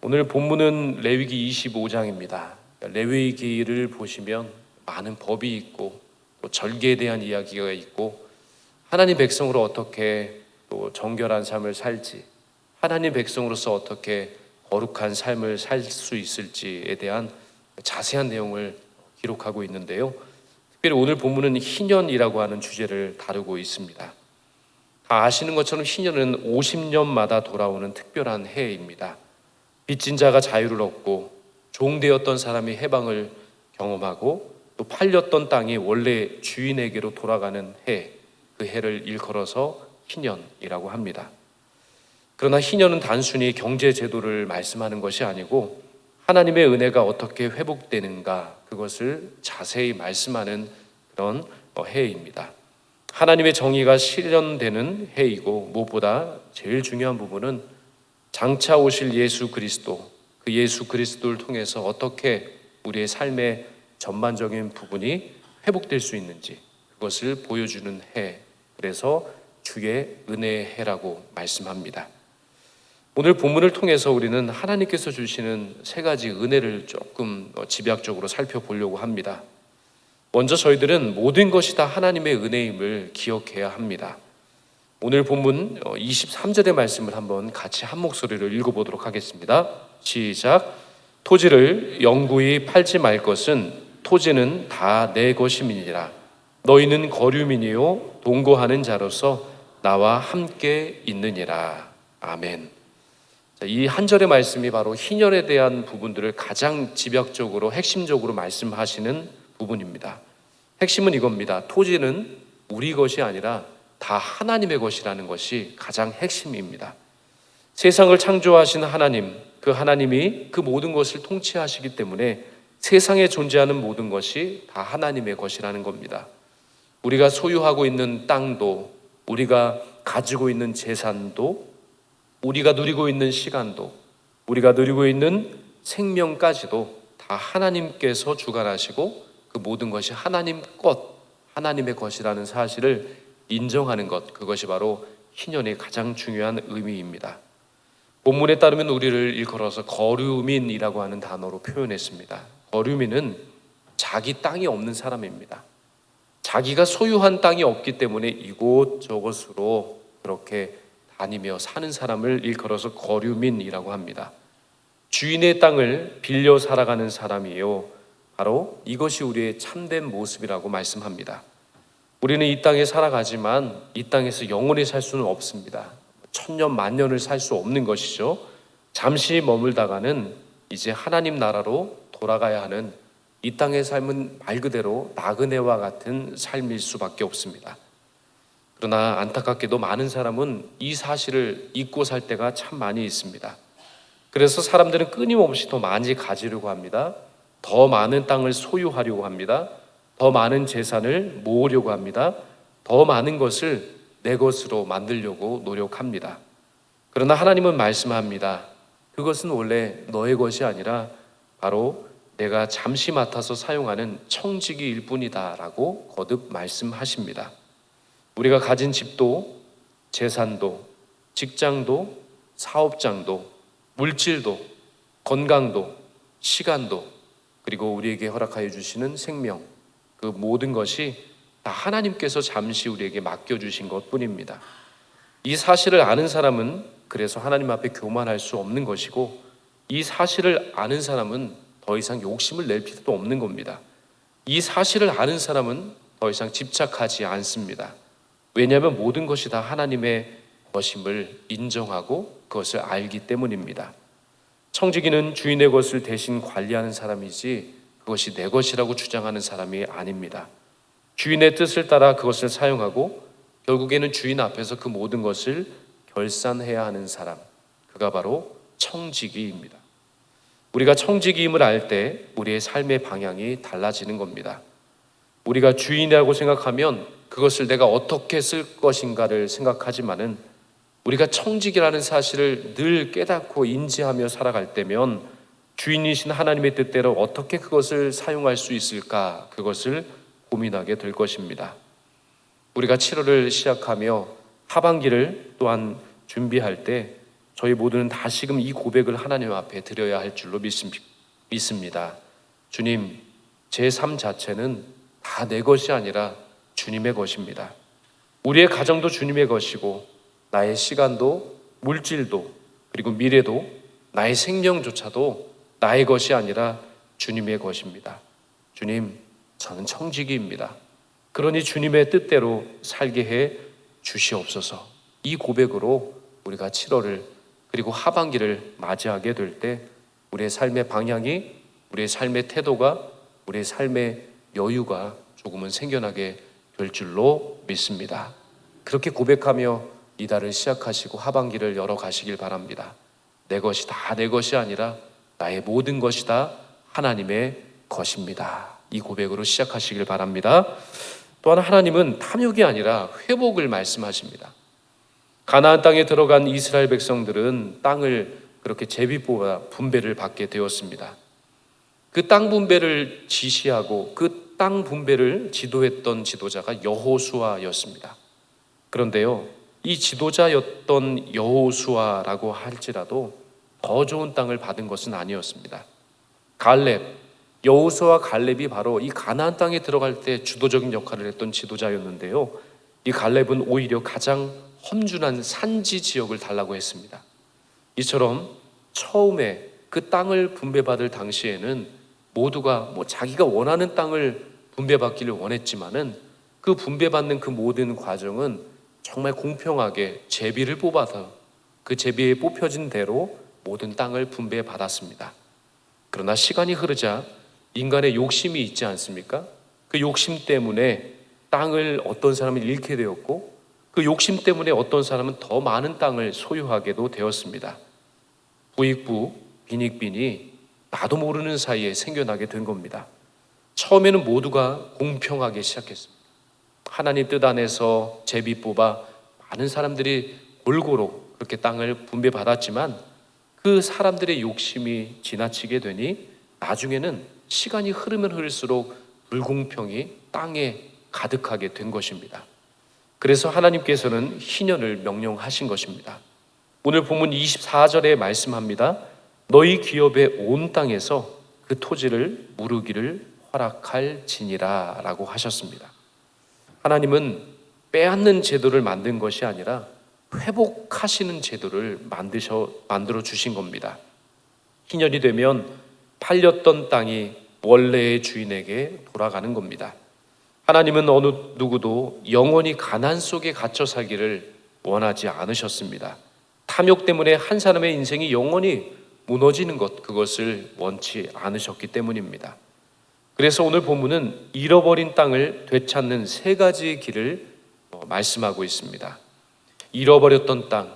오늘 본문은 레위기 25장입니다. 레위기를 보시면 많은 법이 있고 또 절개에 대한 이야기가 있고 하나님 백성으로 어떻게 또 정결한 삶을 살지, 하나님 백성으로서 어떻게 거룩한 삶을 살 수 있을지에 대한 자세한 내용을 기록하고 있는데요. 특별히 오늘 본문은 희년이라고 하는 주제를 다루고 있습니다. 다 아시는 것처럼 희년은 50년마다 돌아오는 특별한 해입니다. 빚진 자가 자유를 얻고 종되었던 사람이 해방을 경험하고 또 팔렸던 땅이 원래 주인에게로 돌아가는 해, 그 해를 일컬어서 희년이라고 합니다. 그러나 희년은 단순히 경제 제도를 말씀하는 것이 아니고 하나님의 은혜가 어떻게 회복되는가, 그것을 자세히 말씀하는 그런 해입니다. 하나님의 정의가 실현되는 해이고 무엇보다 제일 중요한 부분은 장차 오실 예수 그리스도, 그 예수 그리스도를 통해서 어떻게 우리의 삶의 전반적인 부분이 회복될 수 있는지 그것을 보여주는 해, 그래서 주의 은혜의 해라고 말씀합니다. 오늘 본문을 통해서 우리는 하나님께서 주시는 세 가지 은혜를 조금 집약적으로 살펴보려고 합니다. 먼저 저희들은 모든 것이 다 하나님의 은혜임을 기억해야 합니다. 오늘 본문 23절의 말씀을 한번 같이 한 목소리로 읽어보도록 하겠습니다. 시작. 토지를 영구히 팔지 말 것은 토지는 다 내 것임이니라. 너희는 거류민이요 동거하는 자로서 나와 함께 있느니라. 아멘. 이 한 절의 말씀이 바로 희년에 대한 부분들을 가장 집약적으로 핵심적으로 말씀하시는 부분입니다. 핵심은 이겁니다. 토지는 우리 것이 아니라 다 하나님의 것이라는 것이 가장 핵심입니다. 세상을 창조하신 하나님, 그 하나님이 그 모든 것을 통치하시기 때문에 세상에 존재하는 모든 것이 다 하나님의 것이라는 겁니다. 우리가 소유하고 있는 땅도, 우리가 가지고 있는 재산도, 우리가 누리고 있는 시간도, 우리가 누리고 있는 생명까지도 다 하나님께서 주관하시고 그 모든 것이 하나님 것, 하나님의 것이라는 사실을 인정하는 것, 그것이 바로 희년의 가장 중요한 의미입니다. 본문에 따르면 우리를 일컬어서 거류민이라고 하는 단어로 표현했습니다. 거류민은 자기 땅이 없는 사람입니다. 자기가 소유한 땅이 없기 때문에 이곳저곳으로 그렇게 다니며 사는 사람을 일컬어서 거류민이라고 합니다. 주인의 땅을 빌려 살아가는 사람이요, 바로 이것이 우리의 참된 모습이라고 말씀합니다. 우리는 이 땅에 살아가지만 이 땅에서 영원히 살 수는 없습니다. 천년 만년을 살 수 없는 것이죠. 잠시 머물다가는 이제 하나님 나라로 돌아가야 하는, 이 땅의 삶은 말 그대로 나그네와 같은 삶일 수밖에 없습니다. 그러나 안타깝게도 많은 사람은 이 사실을 잊고 살 때가 참 많이 있습니다. 그래서 사람들은 끊임없이 더 많이 가지려고 합니다. 더 많은 땅을 소유하려고 합니다. 더 많은 재산을 모으려고 합니다. 더 많은 것을 내 것으로 만들려고 노력합니다. 그러나 하나님은 말씀합니다. 그것은 원래 너의 것이 아니라 바로 내가 잠시 맡아서 사용하는 청지기일 뿐이다 라고 거듭 말씀하십니다. 우리가 가진 집도, 재산도, 직장도, 사업장도, 물질도, 건강도, 시간도, 그리고 우리에게 허락하여 주시는 생명, 그 모든 것이 다 하나님께서 잠시 우리에게 맡겨주신 것뿐입니다. 이 사실을 아는 사람은 그래서 하나님 앞에 교만할 수 없는 것이고, 이 사실을 아는 사람은 더 이상 욕심을 낼 필요도 없는 겁니다. 이 사실을 아는 사람은 더 이상 집착하지 않습니다. 왜냐하면 모든 것이 다 하나님의 것임을 인정하고 그것을 알기 때문입니다. 청지기는 주인의 것을 대신 관리하는 사람이지 그것이 내 것이라고 주장하는 사람이 아닙니다. 주인의 뜻을 따라 그것을 사용하고 결국에는 주인 앞에서 그 모든 것을 결산해야 하는 사람, 그가 바로 청지기입니다. 우리가 청지기임을 알 때 우리의 삶의 방향이 달라지는 겁니다. 우리가 주인이라고 생각하면 그것을 내가 어떻게 쓸 것인가를 생각하지만은, 우리가 청지기라는 사실을 늘 깨닫고 인지하며 살아갈 때면 주인이신 하나님의 뜻대로 어떻게 그것을 사용할 수 있을까, 그것을 고민하게 될 것입니다. 우리가 7월을 시작하며 하반기를 또한 준비할 때 저희 모두는 다시금 이 고백을 하나님 앞에 드려야 할 줄로 믿습니다. 주님, 제 삶 자체는 다 내 것이 아니라 주님의 것입니다. 우리의 가정도 주님의 것이고, 나의 시간도, 물질도, 그리고 미래도, 나의 생명조차도 나의 것이 아니라 주님의 것입니다. 주님, 저는 청지기입니다. 그러니 주님의 뜻대로 살게 해 주시옵소서. 이 고백으로 우리가 7월을 그리고 하반기를 맞이하게 될 때 우리의 삶의 방향이, 우리의 삶의 태도가, 우리의 삶의 여유가 조금은 생겨나게 될 줄로 믿습니다. 그렇게 고백하며 이달을 시작하시고 하반기를 열어가시길 바랍니다. 내 것이 다 내 것이 아니라 나의 모든 것이 다 하나님의 것입니다. 이 고백으로 시작하시길 바랍니다. 또한 하나님은 탐욕이 아니라 회복을 말씀하십니다. 가나안 땅에 들어간 이스라엘 백성들은 땅을 그렇게 제비뽑아 분배를 받게 되었습니다. 그 땅 분배를 지시하고 그 땅 분배를 지도했던 지도자가 여호수아였습니다. 그런데요, 이 지도자였던 여호수아라고 할지라도 더 좋은 땅을 받은 것은 아니었습니다. 갈렙, 여호수아와 갈렙이 바로 이 가나안 땅에 들어갈 때 주도적인 역할을 했던 지도자였는데요, 이 갈렙은 오히려 가장 험준한 산지 지역을 달라고 했습니다. 이처럼 처음에 그 땅을 분배받을 당시에는 모두가 자기가 원하는 땅을 분배받기를 원했지만은 그 분배받는 그 모든 과정은 정말 공평하게 제비를 뽑아서 그 제비에 뽑혀진 대로 모든 땅을 분배받았습니다. 그러나 시간이 흐르자 인간의 욕심이 있지 않습니까? 그 욕심 때문에 땅을 어떤 사람은 잃게 되었고, 그 욕심 때문에 어떤 사람은 더 많은 땅을 소유하게도 되었습니다. 부익부, 빈익빈이 나도 모르는 사이에 생겨나게 된 겁니다. 처음에는 모두가 공평하게 시작했습니다. 하나님 뜻 안에서 제비 뽑아 많은 사람들이 골고루 그렇게 땅을 분배받았지만 그 사람들의 욕심이 지나치게 되니 나중에는 시간이 흐르면 흐를수록 불공평이 땅에 가득하게 된 것입니다. 그래서 하나님께서는 희년을 명령하신 것입니다. 오늘 본문 24절에 말씀합니다. 너희 기업의 온 땅에서 그 토지를 무르기를 허락할지니라 라고 하셨습니다. 하나님은 빼앗는 제도를 만든 것이 아니라 회복하시는 제도를 만들어 주신 겁니다. 희년이 되면 팔렸던 땅이 원래의 주인에게 돌아가는 겁니다. 하나님은 어느 누구도 영원히 가난 속에 갇혀 살기를 원하지 않으셨습니다. 탐욕 때문에 한 사람의 인생이 영원히 무너지는 것, 그것을 원치 않으셨기 때문입니다. 그래서 오늘 본문은 잃어버린 땅을 되찾는 세 가지의 길을 말씀하고 있습니다. 잃어버렸던 땅,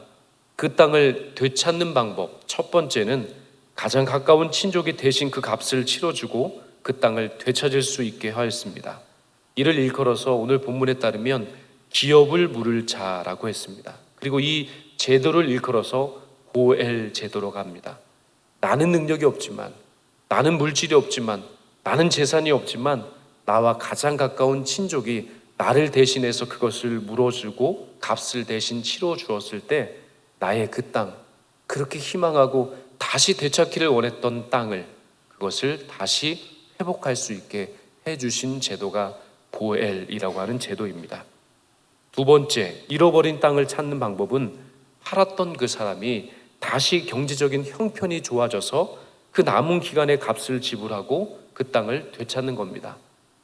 그 땅을 되찾는 방법, 첫 번째는 가장 가까운 친족이 대신 그 값을 치러주고 그 땅을 되찾을 수 있게 하였습니다. 이를 일컬어서 오늘 본문에 따르면 기업을 물을 자라고 했습니다. 그리고 이 제도를 일컬어서 고엘 제도로 갑니다. 나는 능력이 없지만, 나는 물질이 없지만, 나는 재산이 없지만 나와 가장 가까운 친족이 나를 대신해서 그것을 물어주고 값을 대신 치러 주었을 때 나의 그 땅, 그렇게 희망하고 다시 되찾기를 원했던 땅을, 그것을 다시 회복할 수 있게 해주신 제도가 고엘이라고 하는 제도입니다. 두 번째, 잃어버린 땅을 찾는 방법은 팔았던 그 사람이 다시 경제적인 형편이 좋아져서 그 남은 기간의 값을 지불하고 그 땅을 되찾는 겁니다.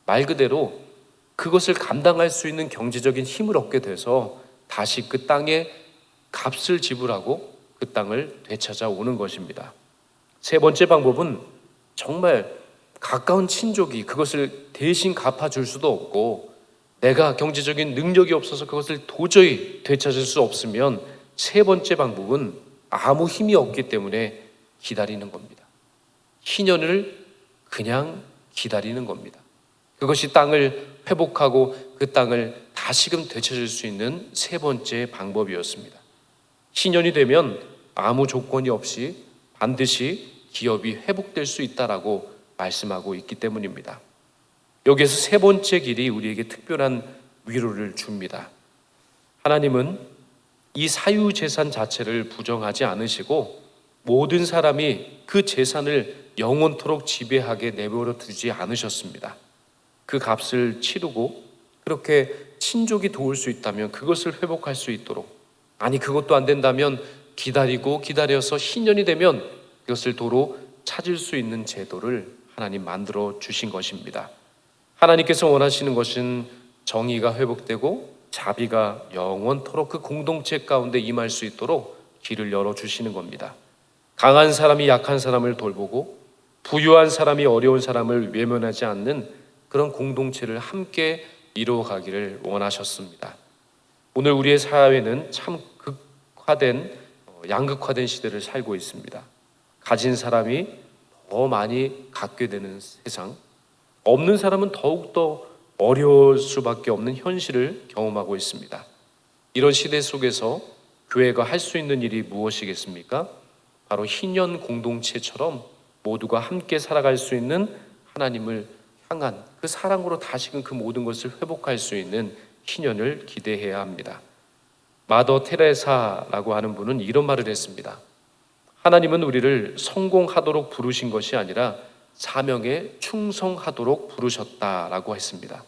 말 그대로 그것을 감당할 수 있는 경제적인 힘을 얻게 돼서 다시 그 땅의 값을 지불하고 그 땅을 되찾아 오는 것입니다. 세 번째 방법은 정말 가까운 친족이 그것을 대신 갚아줄 수도 없고 내가 경제적인 능력이 없어서 그것을 도저히 되찾을 수 없으면 세 번째 방법은 아무 힘이 없기 때문에 기다리는 겁니다. 희년을 그냥 기다리는 겁니다. 그것이 땅을 회복하고 그 땅을 다시금 되찾을 수 있는 세 번째 방법이었습니다. 희년이 되면 아무 조건이 없이 반드시 기업이 회복될 수 있다라고 말씀하고 있기 때문입니다. 여기에서 세 번째 길이 우리에게 특별한 위로를 줍니다. 하나님은 이 사유 재산 자체를 부정하지 않으시고 모든 사람이 그 재산을 영원토록 지배하게 내버려 두지 않으셨습니다. 그 값을 치르고 그렇게 친족이 도울 수 있다면 그것을 회복할 수 있도록, 아니 그것도 안 된다면 기다려서 희년이 되면 그것을 도로 찾을 수 있는 제도를 하나님 만들어 주신 것입니다. 하나님께서 원하시는 것은 정의가 회복되고 자비가 영원토록 그 공동체 가운데 임할 수 있도록 길을 열어주시는 겁니다. 강한 사람이 약한 사람을 돌보고 부유한 사람이 어려운 사람을 외면하지 않는 그런 공동체를 함께 이루어가기를 원하셨습니다. 오늘 우리의 사회는 참 양극화된 시대를 살고 있습니다. 가진 사람이 더 많이 갖게 되는 세상, 없는 사람은 더욱더 어려울 수밖에 없는 현실을 경험하고 있습니다. 이런 시대 속에서 교회가 할 수 있는 일이 무엇이겠습니까? 바로 희년 공동체처럼 모두가 함께 살아갈 수 있는 하나님을 향한 그 사랑으로 다시금 그 모든 것을 회복할 수 있는 희년을 기대해야 합니다. 마더 테레사라고 하는 분은 이런 말을 했습니다. 하나님은 우리를 성공하도록 부르신 것이 아니라 사명에 충성하도록 부르셨다라고 했습니다.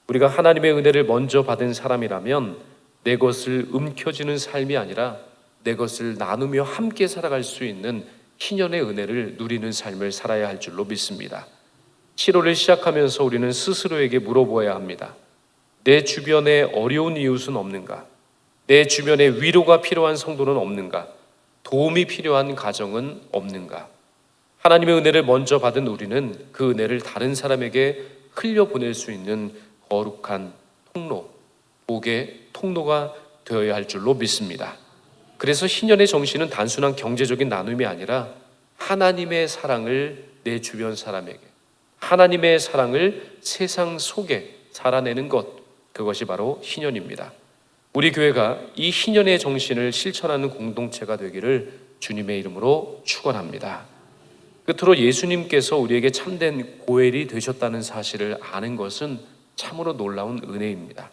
우리가 하나님의 은혜를 먼저 받은 사람이라면 내 것을 움켜쥐는 삶이 아니라 내 것을 나누며 함께 살아갈 수 있는 희년의 은혜를 누리는 삶을 살아야 할 줄로 믿습니다. 치료를 시작하면서 우리는 스스로에게 물어보아야 합니다. 내 주변에 어려운 이웃은 없는가? 내 주변에 위로가 필요한 성도는 없는가? 도움이 필요한 가정은 없는가? 하나님의 은혜를 먼저 받은 우리는 그 은혜를 다른 사람에게 흘려보낼 수 있는 거룩한 통로, 복의 통로가 되어야 할 줄로 믿습니다. 그래서 희년의 정신은 단순한 경제적인 나눔이 아니라 하나님의 사랑을 내 주변 사람에게, 하나님의 사랑을 세상 속에 살아내는 것, 그것이 바로 희년입니다. 우리 교회가 이 희년의 정신을 실천하는 공동체가 되기를 주님의 이름으로 축원합니다. 끝으로 예수님께서 우리에게 참된 고엘이 되셨다는 사실을 아는 것은 참으로 놀라운 은혜입니다.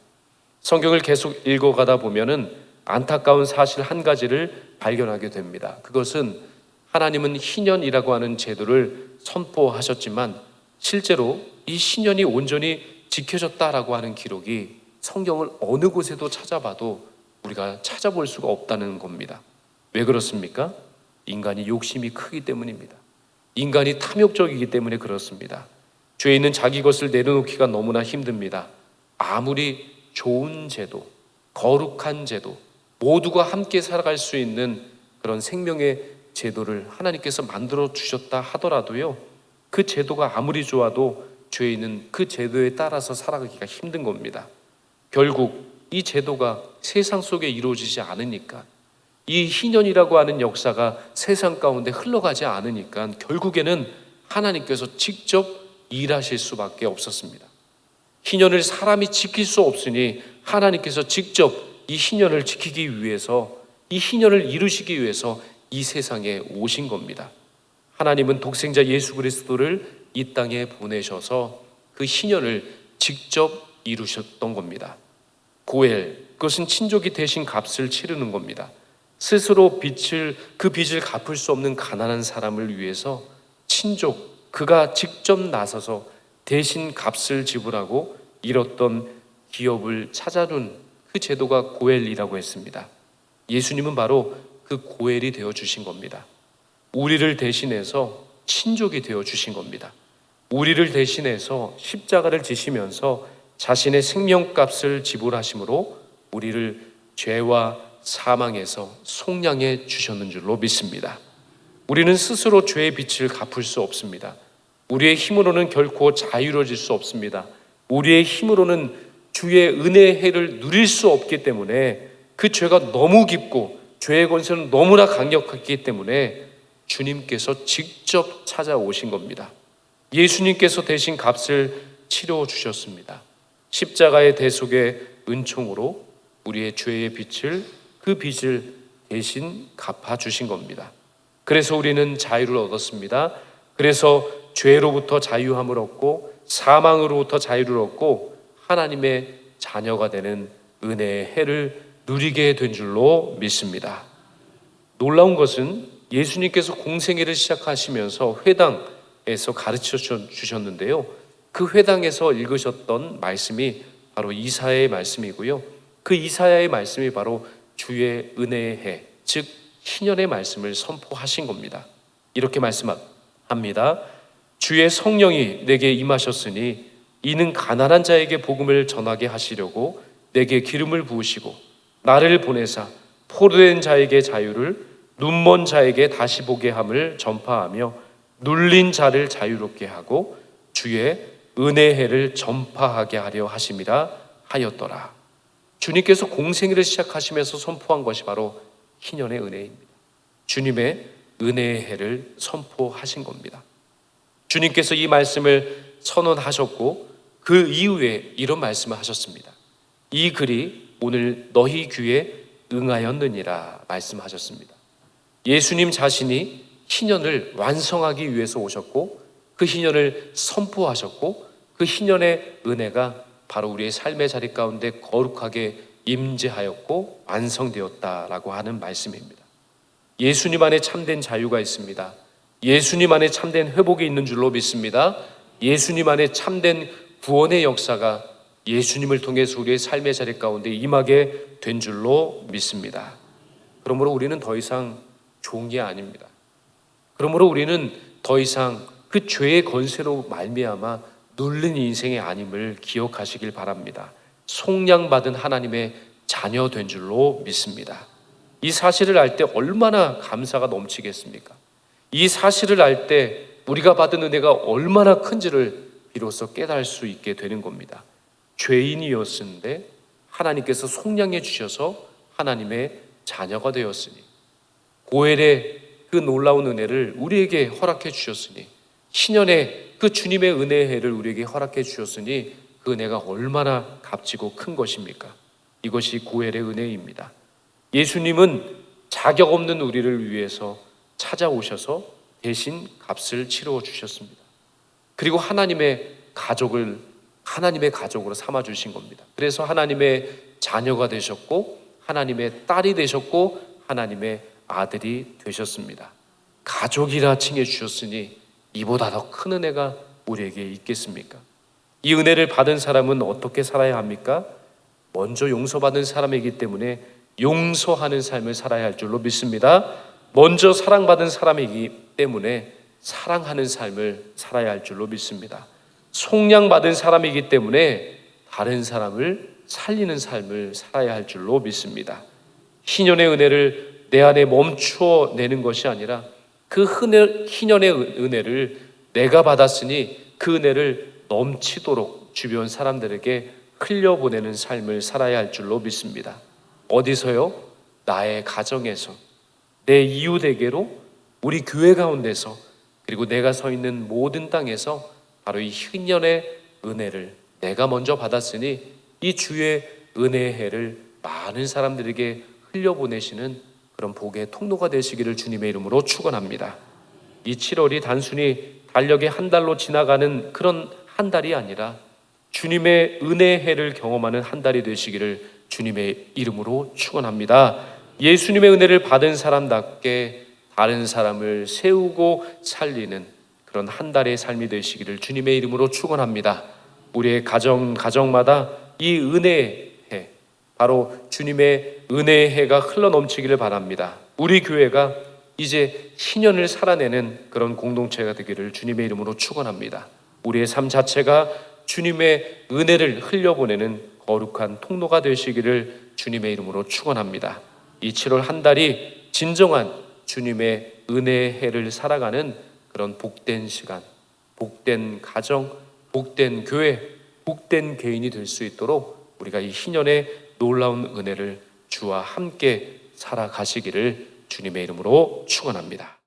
성경을 계속 읽어가다 보면은 안타까운 사실 한 가지를 발견하게 됩니다. 그것은 하나님은 희년이라고 하는 제도를 선포하셨지만 실제로 이 희년이 온전히 지켜졌다라고 하는 기록이 성경을 어느 곳에도 찾아봐도 우리가 찾아볼 수가 없다는 겁니다. 왜 그렇습니까? 인간이 욕심이 크기 때문입니다. 인간이 탐욕적이기 때문에 그렇습니다. 죄에 있는 자기 것을 내려놓기가 너무나 힘듭니다. 아무리 좋은 제도, 거룩한 제도, 모두가 함께 살아갈 수 있는 그런 생명의 제도를 하나님께서 만들어 주셨다 하더라도요, 그 제도가 아무리 좋아도 죄에 있는 그 제도에 따라서 살아가기가 힘든 겁니다. 결국 이 제도가 세상 속에 이루어지지 않으니까, 이 희년이라고 하는 역사가 세상 가운데 흘러가지 않으니까 결국에는 하나님께서 직접 일하실 수밖에 없었습니다. 희년을 사람이 지킬 수 없으니 하나님께서 직접 이 희년을 지키기 위해서, 이 희년을 이루시기 위해서 이 세상에 오신 겁니다. 하나님은 독생자 예수 그리스도를 이 땅에 보내셔서 그 희년을 직접 이루셨던 겁니다. 고엘, 그것은 친족이 대신 값을 치르는 겁니다. 스스로 그 빚을 갚을 수 없는 가난한 사람을 위해서 친족, 그가 직접 나서서 대신 값을 지불하고 잃었던 기업을 찾아준 그 제도가 고엘이라고 했습니다. 예수님은 바로 그 고엘이 되어 주신 겁니다. 우리를 대신해서 친족이 되어 주신 겁니다. 우리를 대신해서 십자가를 지시면서 자신의 생명값을 지불하심으로 우리를 죄와 사망에서 속량해 주셨는 줄로 믿습니다. 우리는 스스로 죄의 빚을 갚을 수 없습니다. 우리의 힘으로는 결코 자유로워질 수 없습니다. 우리의 힘으로는 주의 은혜의 해를 누릴 수 없기 때문에, 그 죄가 너무 깊고 죄의 권세는 너무나 강력했기 때문에 주님께서 직접 찾아오신 겁니다. 예수님께서 대신 값을 치러 주셨습니다. 십자가의 대속의 은총으로 우리의 죄의 빚을, 그 빚을 대신 갚아 주신 겁니다. 그래서 우리는 자유를 얻었습니다. 그래서 죄로부터 자유함을 얻고 사망으로부터 자유를 얻고 하나님의 자녀가 되는 은혜의 해를 누리게 된 줄로 믿습니다. 놀라운 것은 예수님께서 공생애를 시작하시면서 회당에서 가르쳐 주셨는데요. 그 회당에서 읽으셨던 말씀이 바로 이사야의 말씀이고요. 그 이사야의 말씀이 바로 주의 은혜의 해, 즉 신년의 말씀을 선포하신 겁니다. 이렇게 말씀합니다. 주의 성령이 내게 임하셨으니 이는 가난한 자에게 복음을 전하게 하시려고 내게 기름을 부으시고 나를 보내사 포로된 자에게 자유를, 눈먼 자에게 다시 보게 함을 전파하며 눌린 자를 자유롭게 하고 주의 은혜의 해를 전파하게 하려 하심이라 하였더라. 주님께서 공생애를 시작하시면서 선포한 것이 바로 희년의 은혜입니다. 주님의 은혜의 해를 선포하신 겁니다. 주님께서 이 말씀을 선언하셨고 그 이후에 이런 말씀을 하셨습니다. 이 글이 오늘 너희 귀에 응하였느니라 말씀하셨습니다. 예수님 자신이 희년을 완성하기 위해서 오셨고 그 희년을 선포하셨고 그 희년의 은혜가 바로 우리의 삶의 자리 가운데 거룩하게 임재하였고 완성되었다라고 하는 말씀입니다. 예수님 안에 참된 자유가 있습니다. 예수님 안에 참된 회복이 있는 줄로 믿습니다. 예수님 안에 참된 구원의 역사가 예수님을 통해서 우리의 삶의 자리 가운데 임하게 된 줄로 믿습니다. 그러므로 우리는 더 이상 종이 아닙니다. 그러므로 우리는 더 이상 그 죄의 권세로 말미암아 눌린 인생이 아님을 기억하시길 바랍니다. 속량받은 하나님의 자녀 된 줄로 믿습니다. 이 사실을 알 때 얼마나 감사가 넘치겠습니까? 이 사실을 알 때 우리가 받은 은혜가 얼마나 큰지를 비로소 깨달을 수 있게 되는 겁니다. 죄인이었는데 하나님께서 속량해 주셔서 하나님의 자녀가 되었으니, 고엘의 그 놀라운 은혜를 우리에게 허락해 주셨으니, 신년의 그 주님의 은혜의 해를 우리에게 허락해 주셨으니 그 은혜가 얼마나 값지고 큰 것입니까? 이것이 고엘의 은혜입니다. 예수님은 자격 없는 우리를 위해서 찾아오셔서 대신 값을 치러 주셨습니다. 그리고 하나님의 가족으로 삼아 주신 겁니다. 그래서 하나님의 자녀가 되셨고 하나님의 딸이 되셨고 하나님의 아들이 되셨습니다. 가족이라 칭해 주셨으니 이보다 더 큰 은혜가 우리에게 있겠습니까? 이 은혜를 받은 사람은 어떻게 살아야 합니까? 먼저 용서받은 사람이기 때문에 용서하는 삶을 살아야 할 줄로 믿습니다. 먼저 사랑받은 사람이기 때문에 사랑하는 삶을 살아야 할 줄로 믿습니다. 속량받은 사람이기 때문에 다른 사람을 살리는 삶을 살아야 할 줄로 믿습니다. 희년의 은혜를 내 안에 멈추어 내는 것이 아니라 그 희년의 은혜를 내가 받았으니 그 은혜를 넘치도록 주변 사람들에게 흘려보내는 삶을 살아야 할 줄로 믿습니다. 어디서요? 나의 가정에서, 내 이웃에게로, 우리 교회 가운데서, 그리고 내가 서 있는 모든 땅에서 바로 이 희년의 은혜를 내가 먼저 받았으니 이 주의 은혜의 해를 많은 사람들에게 흘려보내시는 그런 복의 통로가 되시기를 주님의 이름으로 축원합니다. 이 7월이 단순히 달력의 한 달로 지나가는 그런 한 달이 아니라 주님의 은혜의 해를 경험하는 한 달이 되시기를 주님의 이름으로 축원합니다. 예수님의 은혜를 받은 사람답게 다른 사람을 세우고 살리는 그런 한 달의 삶이 되시기를 주님의 이름으로 축원합니다. 우리의 가정마다 이 은혜의 해, 바로 주님의 은혜의 해가 흘러넘치기를 바랍니다. 우리 교회가 이제 신년을 살아내는 그런 공동체가 되기를 주님의 이름으로 축원합니다. 우리의 삶 자체가 주님의 은혜를 흘려보내는 거룩한 통로가 되시기를 주님의 이름으로 축원합니다. 이 7월 한 달이 진정한 주님의 은혜의 해를 살아가는 그런 복된 시간, 복된 가정, 복된 교회, 복된 개인이 될 수 있도록 우리가 이 희년의 놀라운 은혜를 주와 함께 살아가시기를 주님의 이름으로 축원합니다.